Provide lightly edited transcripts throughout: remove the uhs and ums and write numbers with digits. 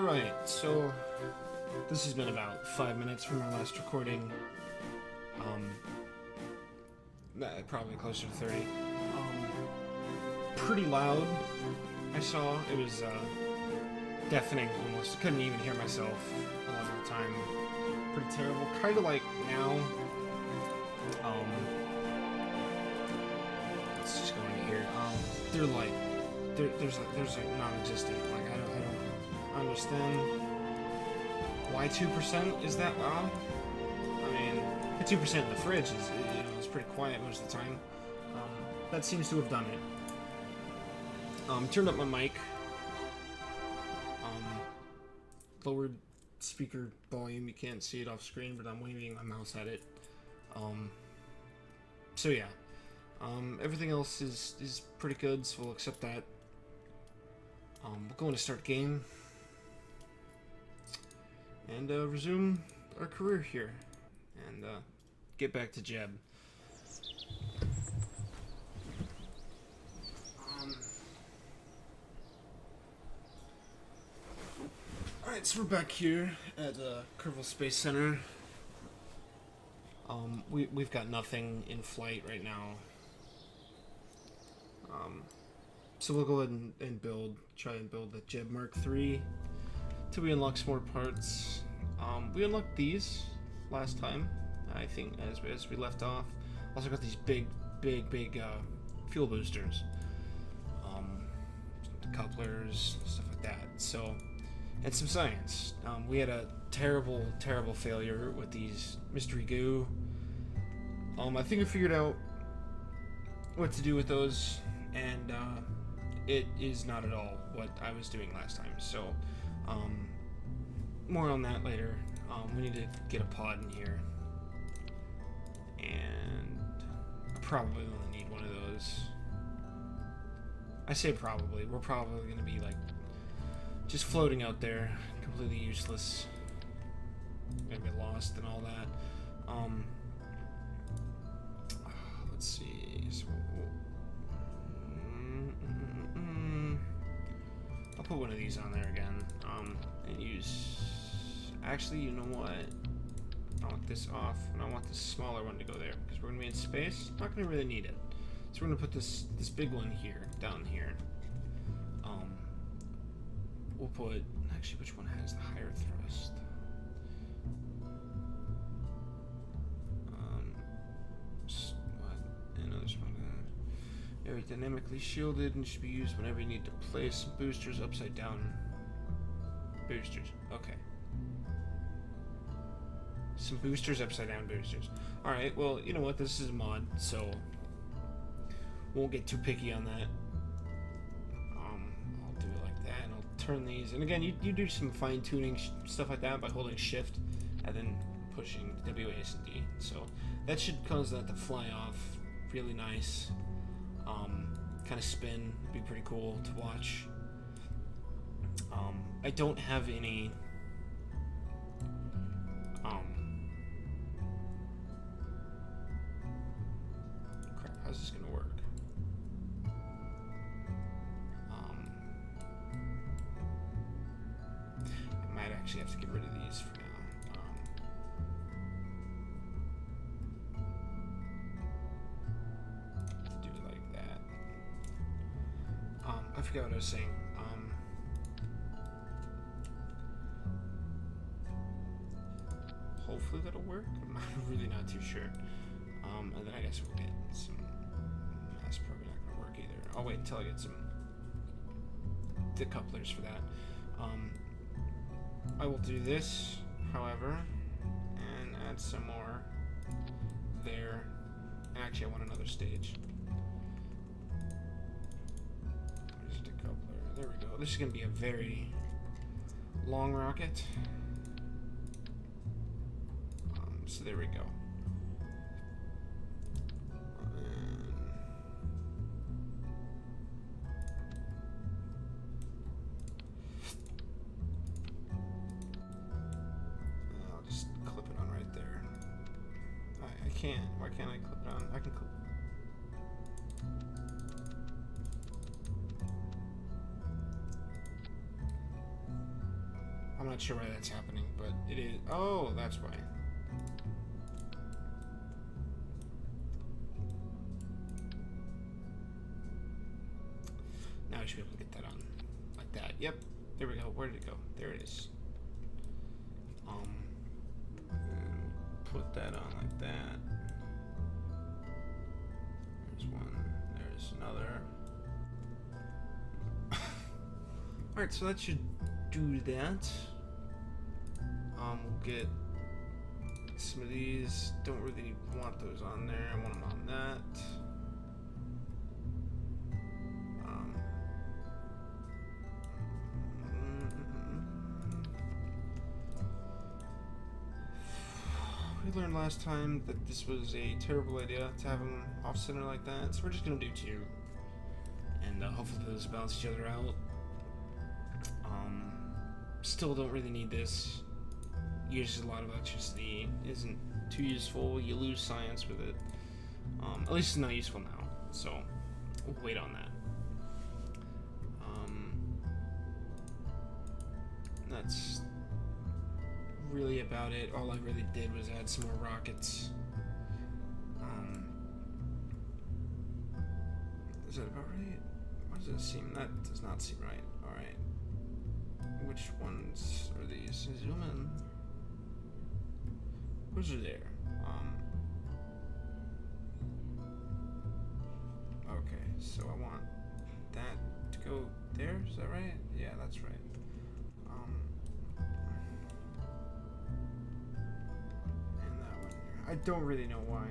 Alright, so this has been about 5 minutes from our last recording. Probably closer to 30. Pretty loud, I saw. It was deafening almost. Couldn't even hear myself a lot of the time. Pretty terrible. Kind of like now. Let's just go into here. They're like, there's like non-existent. Like I don't understand why 2% is that loud. I mean, 2% in the fridge is it's pretty quiet most of the time. That seems to have done it. Turned up my mic. Lowered speaker volume. You can't see it off screen, but I'm waving my mouse at it. So yeah. Everything else is pretty good, so we'll accept that. We're going to start game and resume our career here and get back to Jeb. Alright, so we're back here at Kerbal Space Center. We've got nothing in flight right now. So we'll go ahead and try and build the Jeb Mark III till we unlock some more parts. We unlocked these last time, I think, as we left off. Also got these big fuel boosters, couplers, stuff like that. So, and some science. We had a terrible failure with these mystery goo. I think I figured out what to do with those, and it is not at all what I was doing last time. So, more on that later. We need to get a pod in here, and I probably only need one of those. I say probably. We're probably going to be like just floating out there, completely useless. Gonna get lost and all that. Let's see. So, I'll put one of these on there again. And use. Actually, you know what? I want this off, and I want this smaller one to go there because we're gonna be in space. Not gonna really need it, so we're gonna put this big one here, down here. We'll put. Actually, which one has the higher thrust? What? Another one. Aerodynamically shielded and should be used whenever you need to place boosters upside down. Boosters. Okay. Some boosters, upside down boosters. Alright, well, you know what? This is a mod, so won't get too picky on that. I'll do it like that, and I'll turn these. And again, you do some fine-tuning stuff like that by holding shift and then pushing W, A, and D. So that should cause that to fly off really nice. Kind of spin. Be pretty cool to watch. I don't have any crap, how's this gonna work? I might actually have to get rid of these for now. To do it like that. I forgot what I was saying. Hopefully that'll work. I'm really not too sure. And then I guess we'll get some. That's probably not gonna work either. I'll wait until I get some decouplers for that. I will do this, however, and add some more there. And actually, I want another stage. There's a decoupler. There we go. This is gonna be a very long rocket. So there we go. I'll just clip it on right there. I can't. Why can't I clip it on? I can clip. I'm not sure why that's happening, but it is. Oh, that's why. Now I should be able to get that on. Like that. Yep. There we go. Where did it go? There it is. And put that on like that. There's one. There's another. Alright, so that should do that. We'll get some of these. Don't really want those on there. I want them on that. We learned last time that this was a terrible idea to have them off center like that, so we're just gonna do 2, and hopefully those balance each other out. Still don't really need this. Uses a lot of electricity, isn't too useful. You lose science with it. At least it's not useful now, so we'll wait on that. That's really about it. All I really did was add some more rockets. Is that about right? Why does it seem? That does not seem right. Alright. Which ones are these? Zoom in. Those are there. Okay, so I want that to go there. Is that right? Yeah, that's right. And that one. I don't really know why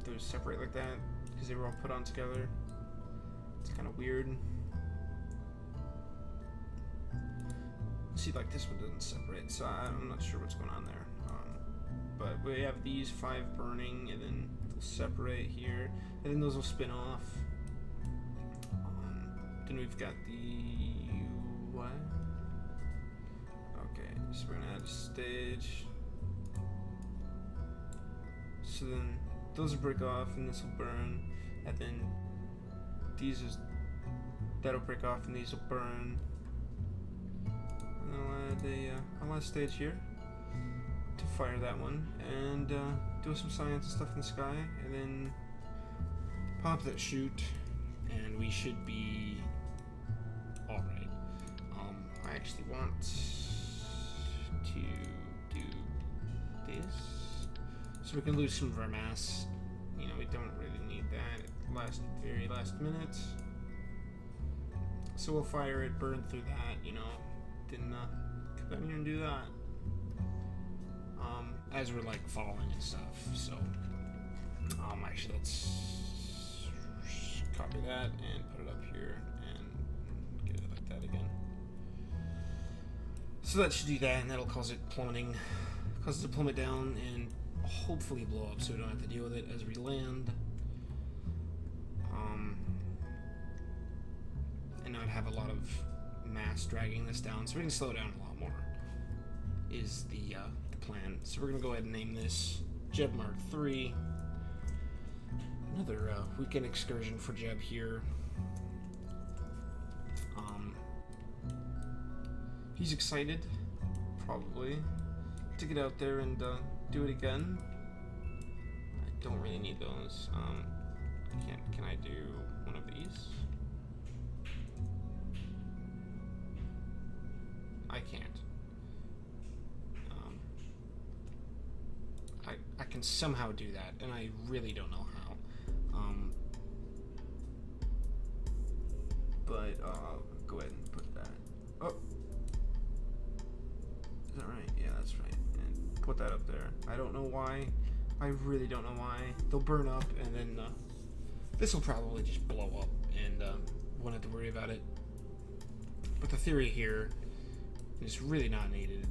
those separate like that, because they were all put on together. It's kind of weird. See, like this one doesn't separate, so I'm not sure what's going on there. But we have these 5 burning, and then they'll separate here, and then those will spin off. Then we've got the what? Okay, so we're gonna add a stage. So then those will break off, and this will burn, and then that'll break off, and these will burn. And I'll add a stage here to fire that one, and do some science and stuff in the sky, and then pop that chute, and we should be alright. I actually want to do this, so we can lose some of our mass. You know, we don't really need that at very last minute. So we'll fire it, burn through that, you know, then come down here and do that. As we're like falling and stuff. So actually let's copy that and put it up here and get it like that again. So that should do that, and that'll cause it plummeting, cause it to plummet down and hopefully blow up, so we don't have to deal with it as we land. And not have a lot of mass dragging this down, so we can slow it down a lot more, is the plan. So we're going to go ahead and name this Jeb Mark III. Another weekend excursion for Jeb here. He's excited, probably, to get out there and do it again. I don't really need those. Can I do one of these? I can't. I can somehow do that, and I really don't know how. But go ahead and put that. Oh, is that right? Yeah, that's right. And put that up there. I don't know why. I really don't know why. They'll burn up, and then this will probably just blow up, and won't have to worry about it. But the theory here is really not needed.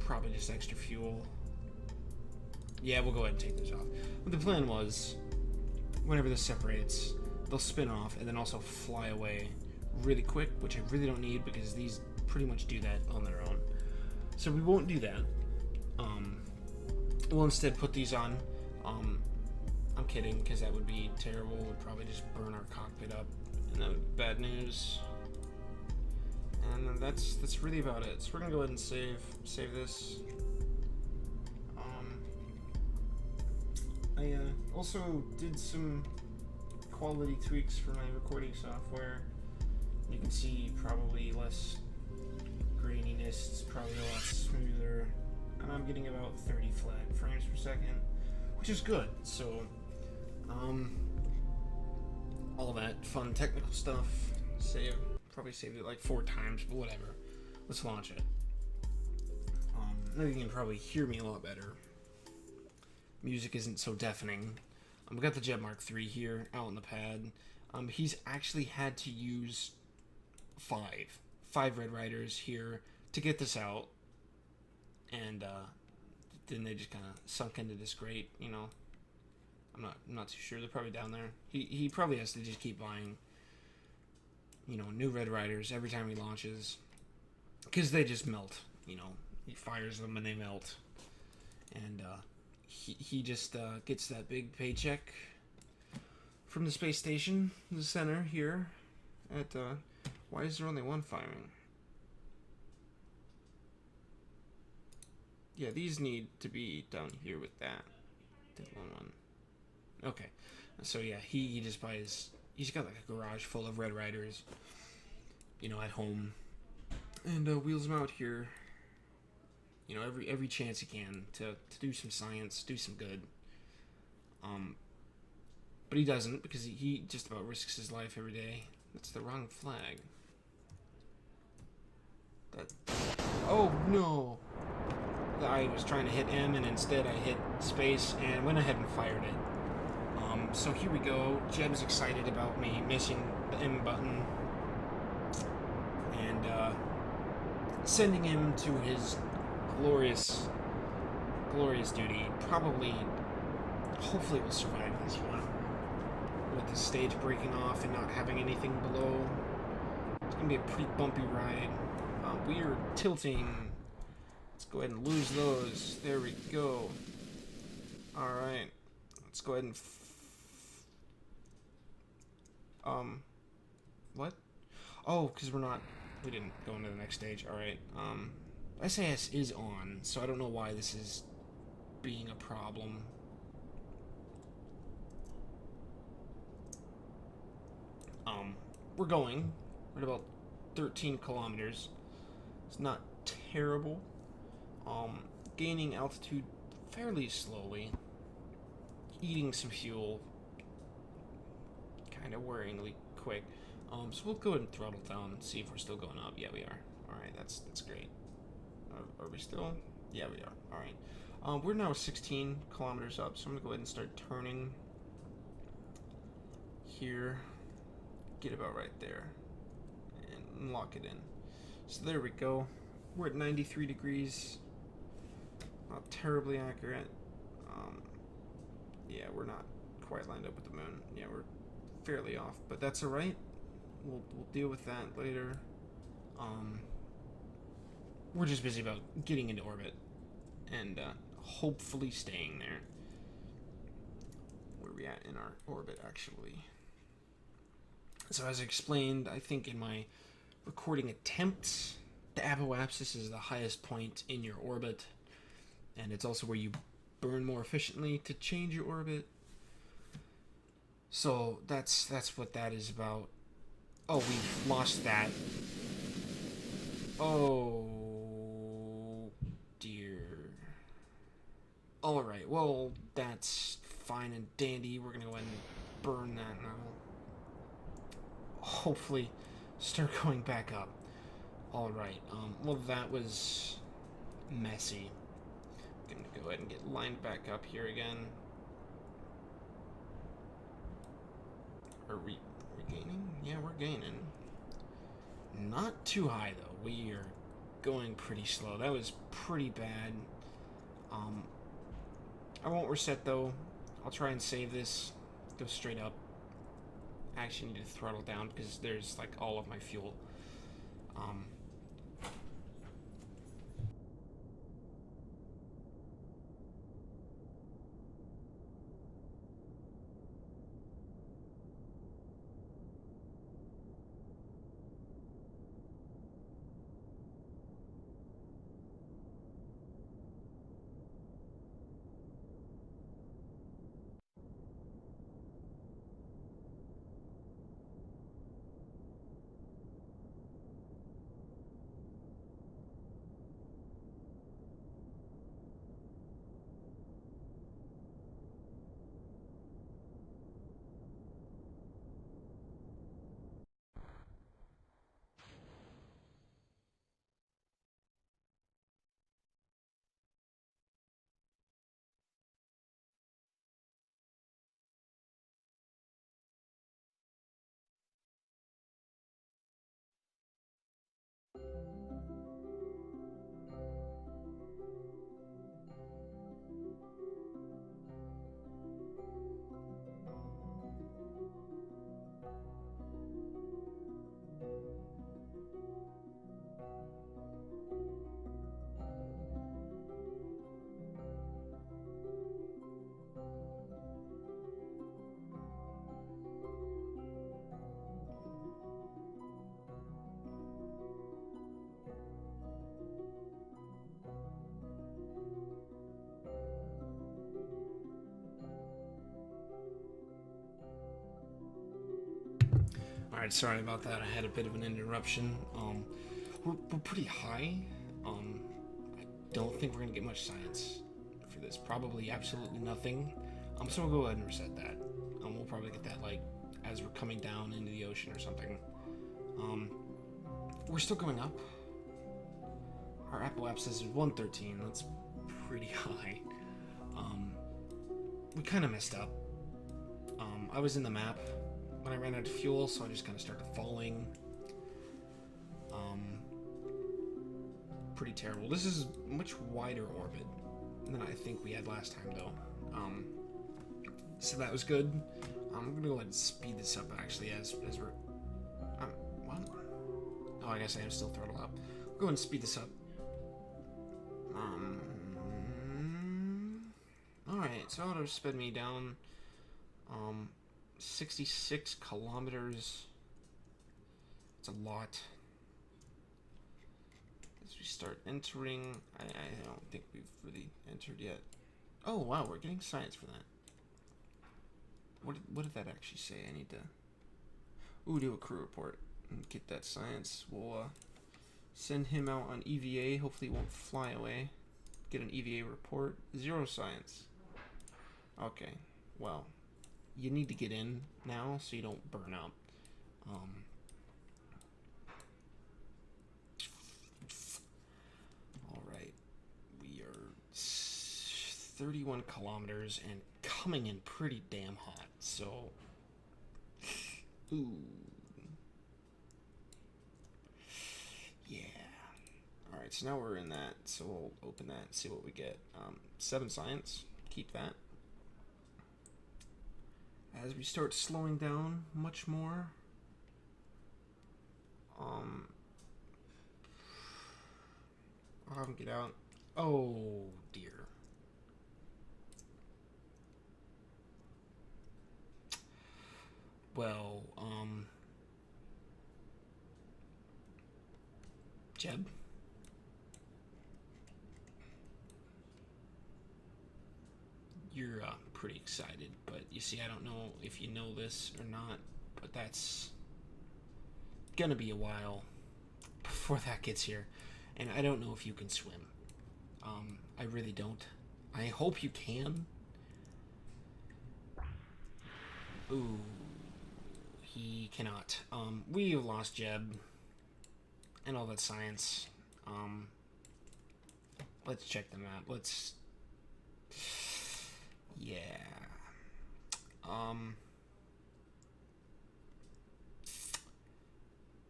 Probably just extra fuel. Yeah, we'll go ahead and take those off. But the plan was, whenever this separates, they'll spin off and then also fly away really quick, which I really don't need because these pretty much do that on their own. So we won't do that. We'll instead put these on. I'm kidding, because that would be terrible. We'd probably just burn our cockpit up, and that would be bad news. And that's really about it. So we're gonna go ahead and save this. I also did some quality tweaks for my recording software. You can see probably less graininess, it's probably a lot smoother, and I'm getting about 30 flat frames per second, which is good. So, all that fun technical stuff, probably saved it like 4 times, but whatever. Let's launch it. Now you can probably hear me a lot better. Music isn't so deafening. We got the Jet Mark III here out on the pad. He's actually had to use five Red Riders here to get this out, and then they just kind of sunk into this grate. You know, I'm not too sure. They're probably down there. He probably has to just keep buying, you know, new Red Riders every time he launches, because they just melt. You know, he fires them and they melt, and he just gets that big paycheck from the space station, the center here at why is there only one firing? Yeah, these need to be down here with that. Did one. Okay. So yeah, he just buys, he's got like a garage full of Red Riders, you know, at home, and wheels them out here, you know, every chance he can to do some science, do some good. But he doesn't, because he just about risks his life every day. That's the wrong flag. Oh no! I was trying to hit M, and instead I hit space and went ahead and fired it. So here we go. Jeb's excited about me missing the M button and sending him to his glorious duty. Probably, hopefully, we'll survive this one. With the stage breaking off and not having anything below, it's gonna be a pretty bumpy ride. We are tilting. Let's go ahead and lose those. There we go. Alright. Let's go ahead and... What? Oh, because we didn't go into the next stage. Alright. SAS is on, so I don't know why this is being a problem. We're going. We're at about 13 kilometers. It's not terrible. Gaining altitude fairly slowly. Eating some fuel kind of worryingly quick. So we'll go ahead and throttle down and see if we're still going up. Yeah, we are. Alright, that's great. Are we still? Yeah, we are. Alright. We're now 16 kilometers up, so I'm going to go ahead and start turning here. Get about right there. And lock it in. So there we go. We're at 93 degrees. Not terribly accurate. Yeah, we're not quite lined up with the moon. Yeah, we're fairly off, but that's alright. We'll deal with that later. We're just busy about getting into orbit and hopefully staying there. Where are we at in our orbit, actually? So as I explained, I think in my recording attempts, the apoapsis is the highest point in your orbit, and it's also where you burn more efficiently to change your orbit. So that's what that is about. Oh, we've lost that. Oh dear. Alright, well, that's fine and dandy. We're gonna go ahead and burn that now. Hopefully start going back up. Alright, well, that was messy. I'm gonna go ahead and get lined back up here again. Are we gaining? Yeah, we're gaining. Not too high, though. We are going pretty slow. That was pretty bad. I won't reset, though. I'll try and save this. Go straight up. I actually need to throttle down because there's, like, all of my fuel. Alright, sorry about that. I had a bit of an interruption. We're pretty high. I don't think we're gonna get much science for this. Probably absolutely nothing. So we'll go ahead and reset that. We'll probably get that, like, as we're coming down into the ocean or something. We're still going up. Our apoapsis is 113. That's pretty high. We kind of messed up. I was in the map when I ran out of fuel, so I just kind of started falling. Pretty terrible. This is a much wider orbit than I think we had last time, though. So that was good. I'm gonna go ahead and speed this up, actually, as we're... what? Oh, I guess I am still throttled up. I'll go ahead and speed this up. Alright, so it'll sped me down 66 kilometers. It's a lot. As we start entering, I don't think we've really entered yet. Oh wow, we're getting science for that. What did that actually say? I need to do a crew report and get that science. We'll send him out on EVA. Hopefully he won't fly away. Get an EVA report. 0 science. Okay, well, you need to get in now so you don't burn out. Alright, we are 31 kilometers and coming in pretty damn hot, so... Ooh. Yeah. Alright, so now we're in that, so we'll open that and see what we get. 7 science, keep that. As we start slowing down much more, I'll have him get out. Oh dear. Well, Jeb? You're pretty excited, but you see, I don't know if you know this or not, but that's gonna be a while before that gets here, and I don't know if you can swim. I really don't. I hope you can. Ooh, he cannot. We have lost Jeb and all that science. Let's check the map. Let's... Yeah.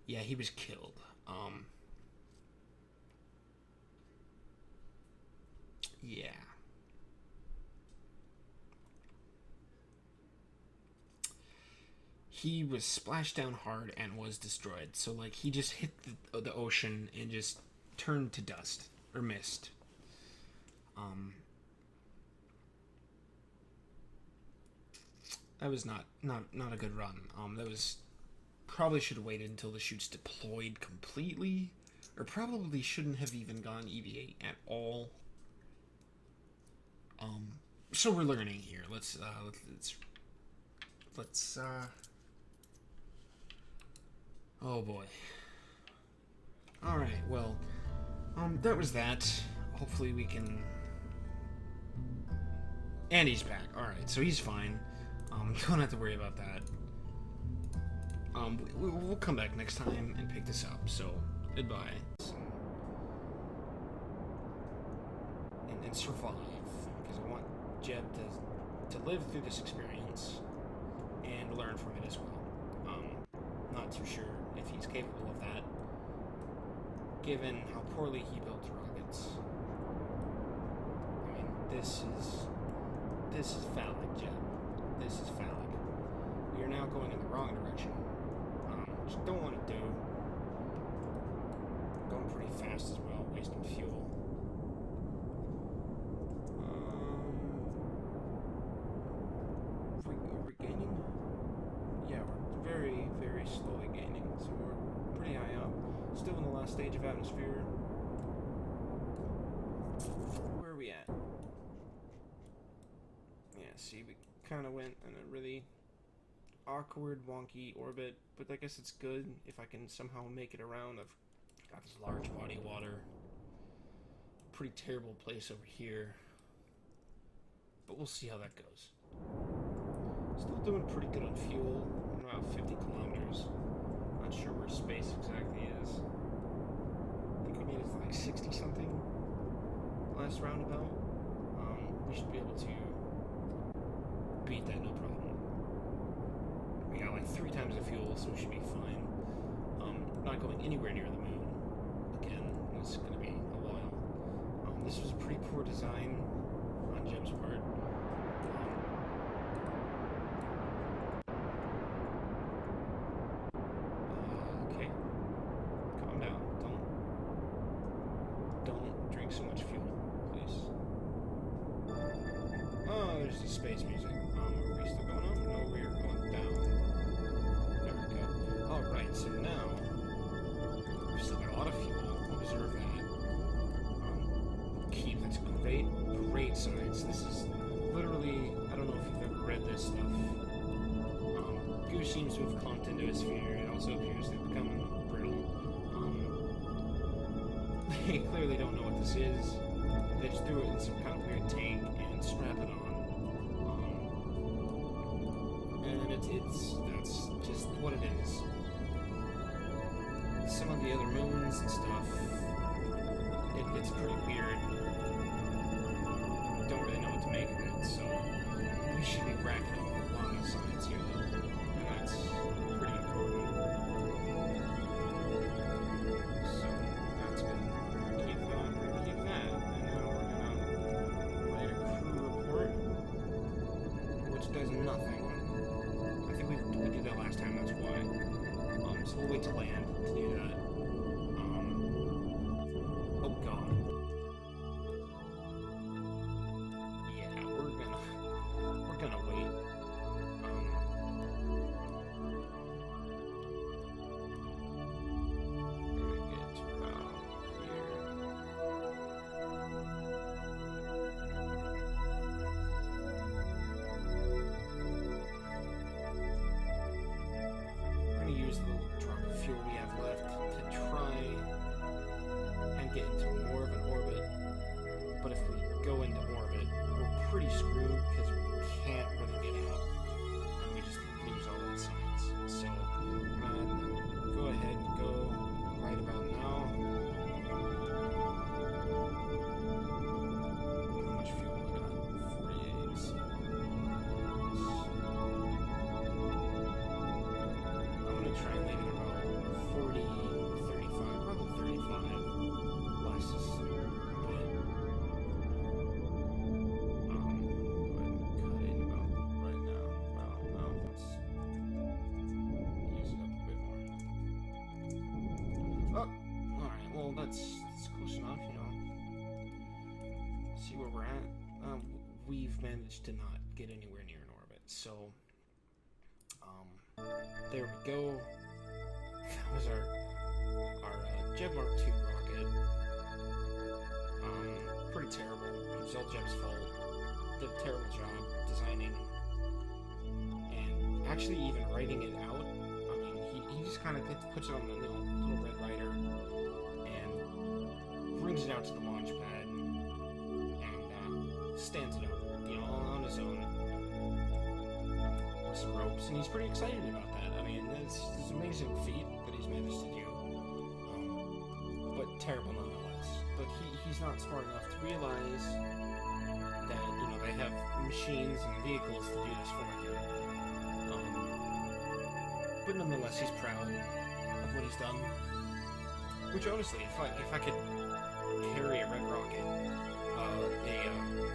Yeah, he was killed. Yeah. He was splashed down hard and was destroyed. So, like, he just hit the ocean and just turned to dust or mist. That was not a good run. That was... Probably should have waited until the chute's deployed completely, or probably shouldn't have even gone EVA at all. So we're learning here. Let's oh boy. All right. Well, that was that. Hopefully we can. And he's back. All right. So he's fine. Don't have to worry about that. We'll come back next time and pick this up, so goodbye. And survive, because I want Jeb to live through this experience and learn from it as well. Not too sure if he's capable of that, given how poorly he built rockets. I mean, this is phallic, Jeb. This is phallic. We are now going in the wrong direction. Which I don't want to do. Going pretty fast as well, wasting fuel. We're gaining? Yeah, we're very, very slowly gaining, so we're pretty high up. Still in the last stage of atmosphere. Where are we at? Yeah, see, we kind of went in a really awkward, wonky orbit, but I guess it's good if I can somehow make it around. I've got this large body of water. Pretty terrible place over here. But we'll see how that goes. Still doing pretty good on fuel. I'm about 50 kilometers. Not sure where space exactly is. I think we made it to like 60 something last roundabout. We should be able to beat that no problem. We got like 3 times the fuel, so we should be fine. Not going anywhere near the moon. Again, it's going to be a while. This was a pretty poor design on Jeb's part. Okay. Calm down. Don't drink so much fuel, please. Oh, there's the space music. Are we still going up? No, we're going down. There we go. Alright, so now we've still got a lot of fuel. Observe that. Keep, that's great, great science. This is literally, I don't know if you've ever read this stuff. Goose seems to have clumped into a sphere. It also appears to have become brittle. They clearly don't know what this is. They just threw it in some kind of weird tank and strap it on. And that's just what it is. Some of the other moons and stuff, it's pretty weird. Don't really know what to make of it, so we should be racking up a lot of science here, and that's pretty important. So that's good. We're gonna keep that, and now we're gonna write a crew report, which does nothing. I think we did that last time, that's why. So we'll wait to land to do that. Oh god. Yeah, we're gonna wait. Gonna get to about here. I'm gonna use the little drop of fuel we have left to try and get into more of an orbit. But if we go into orbit, we're pretty screwed because we can't really get out. And we just lose all that science. So, go ahead and go right about now. How much fuel we got? 48. I'm going to try and leave it about 40, 35, probably 35. Less is a bit. Go ahead and cut it about right now. Well, no, let's use it up a bit more. Oh, alright, well, that's close enough, you know. See where we're at. We've managed to not get anywhere near an orbit, so there we go. That was our Jeb Mark II rocket. Pretty terrible. It was all Jeb's fault. Did a terrible job designing and actually even writing it out. I mean, he just kind of puts it on the little red rider and brings it out to the launch pad and stands it up, you know, all on his own with some ropes, and he's pretty excited about that. I mean, it's an amazing feat that he's managed to do, but terrible nonetheless. But he's not smart enough to realize that, you know, they have machines and vehicles to do this for him. But nonetheless, he's proud of what he's done. Which honestly, if I could carry a red rocket, a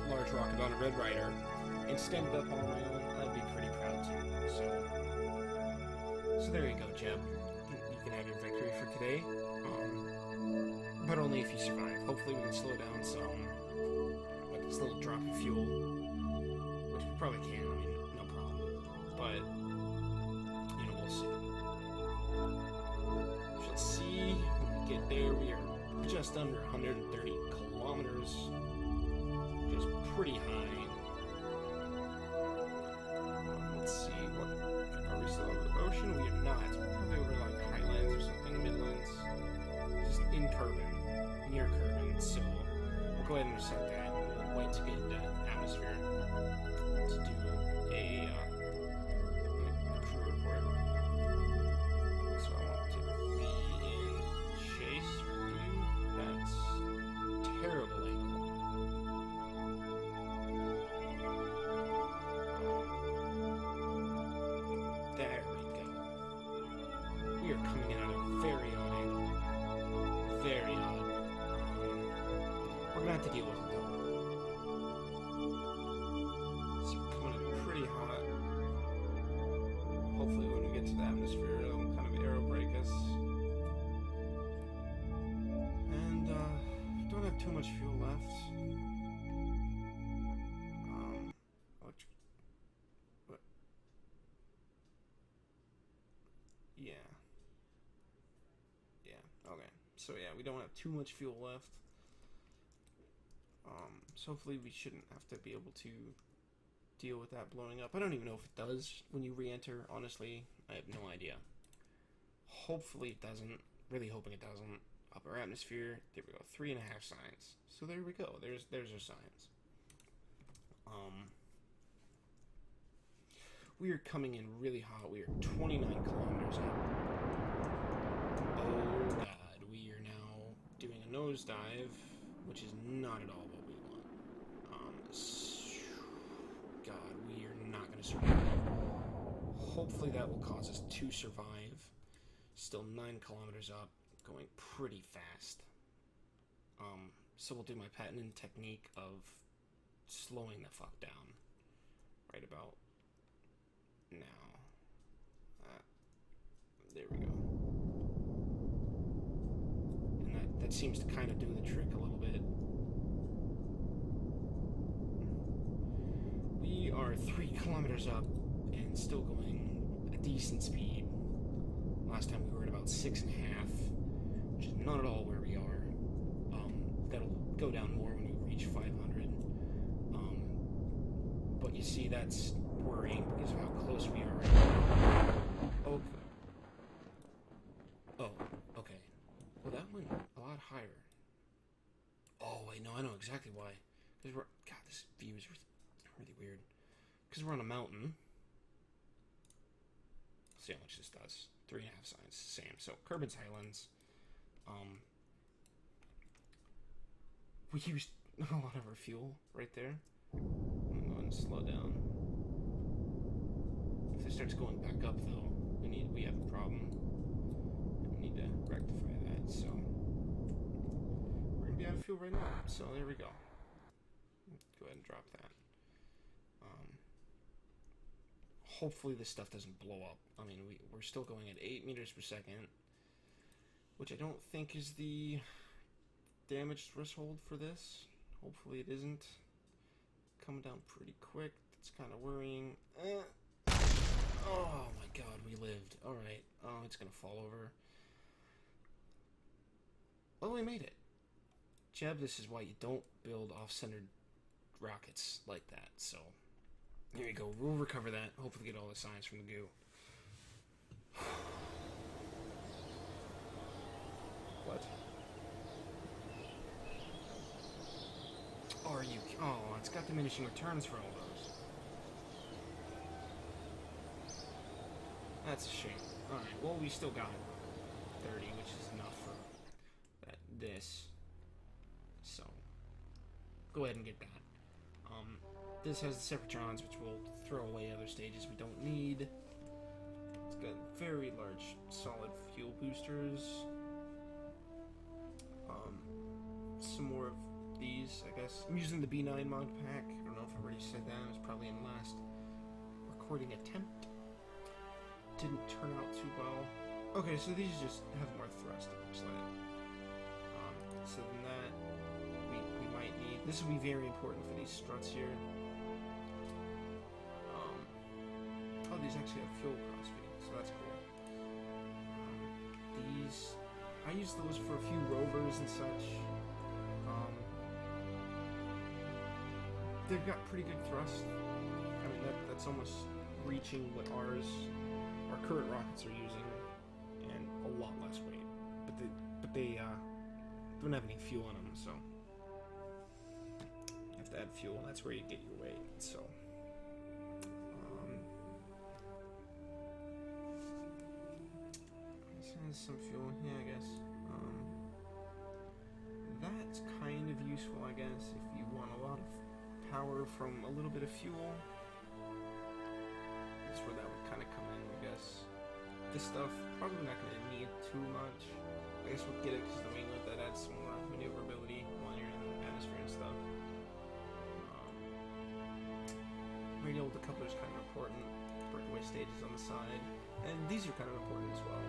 large rocket on a red rider, and stand it up on my own, I'd be pretty proud too. So there you go, Jeb. You can have your victory for today. But only if you survive. Hopefully we can slow down some with this little drop of fuel, which we probably can. I mean, no problem. But you know, we'll see. We shall see when we get there. We are just under 130 kilometers, which is pretty high. Let's see, what are we still over the ocean? We are not. We're probably over like highlands or something, midlands. Just in Kerbal, near Kerbal. So we'll go ahead and reset that. We'll wait to get into atmosphere to do a crew report. So I want to be in chase for you. That's terrible angle. There we go. We are coming in at a very odd angle. Very odd. We're gonna have to deal with it though. So we're coming in pretty hot. Hopefully when we get to the atmosphere it'll kind of aero brake us. And don't have too much fuel left. What? Yeah. Okay. So yeah, we don't have too much fuel left. So hopefully we shouldn't have to be able to deal with that blowing up. I don't even know if it does when you re-enter. Honestly, I have no idea. Hopefully it doesn't. Really hoping it doesn't. Upper atmosphere. There we go. 3.5 signs. So there we go. There's our signs. We are coming in really hot. We are 29 kilometers up. Oh god, we are now doing a nosedive, which is not at all what we want. God, we are not going to survive. Hopefully that will cause us to survive. Still 9 kilometers up, going pretty fast. So we'll do my patented technique of slowing the fuck down. Right about now. There we go. And that seems to kind of do the trick a little bit. We are 3 kilometers up and still going at a decent speed. Last time we were at about 6.5, which is not at all where we are. That'll go down more when we reach 500. But you see, that's worrying because of how close we are right now. Okay. Oh, okay. Well, that went a lot higher. Oh, wait, no, I know exactly why. Because we're... God, this view is really weird. Because we're on a mountain. Let's see how much this does. 3.5 signs. Same. So, Kerbal's Highlands. We used a lot of our fuel right there. I'm going to go ahead and slow down. If it starts going back up, though, we have a problem. We need to rectify that, so... We're going to be out of fuel right now, so there we go. Go ahead and drop that. Hopefully this stuff doesn't blow up. I mean, we're still going at 8 meters per second, which I don't think is the damage threshold for this. Hopefully it isn't. Coming down pretty quick. It's kind of worrying. Oh my god, we lived. Alright. Oh, it's gonna fall over. Oh, we made it. Jeb, this is why you don't build off-centered rockets like that, so... There you go. We'll recover that. Hopefully get all the signs from the goo. What? Are you... Oh, it's got diminishing returns for all those. That's a shame. Alright, well, we still got 30, which is enough for this. So, go ahead and get that. This has the Separatrons, which will throw away other stages we don't need. It's got very large, solid fuel boosters. Some more of these, I guess. I'm using the B9 mod pack. I don't know if I already said that. It was probably in last recording attempt. Didn't turn out too well. Okay, so these just have more thrust, it looks like. So then that we might need. This will be very important for these struts here. Oh, these actually have fuel crossfeed, so that's cool. These, I use those for a few rovers and such. They've got pretty good thrust. I mean, that's almost reaching what ours current rockets are using, and a lot less weight. But they don't have any fuel in them, so you have to add fuel, and that's where you get your weight. So this has some fuel here, I guess. That's kind of useful, I guess, if you want a lot of power from a little bit of fuel. That's where that would kind of come in, I guess. This stuff, probably not going to need too much. I guess we'll get it because the mainlet that adds some more maneuverability while you're in the atmosphere and stuff. Radial decoupler is kind of important. Breakaway stages on the side. And these are kind of important as well.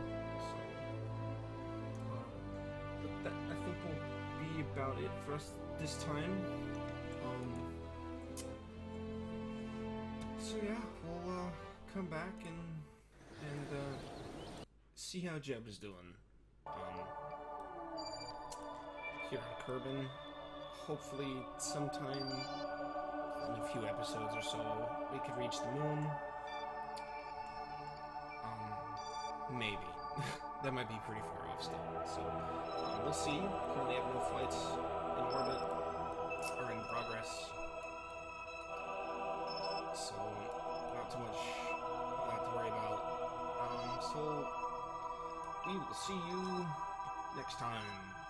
So, but that, I think, will be about it for us this time. So yeah, we'll come back and see how Jeb is doing. Here on Kerbal. Hopefully sometime in a few episodes or so we could reach the moon. Maybe. That might be pretty far off still. So we'll see. Currently have no flights in orbit or in progress. So not too much to worry about. So we will see you next time.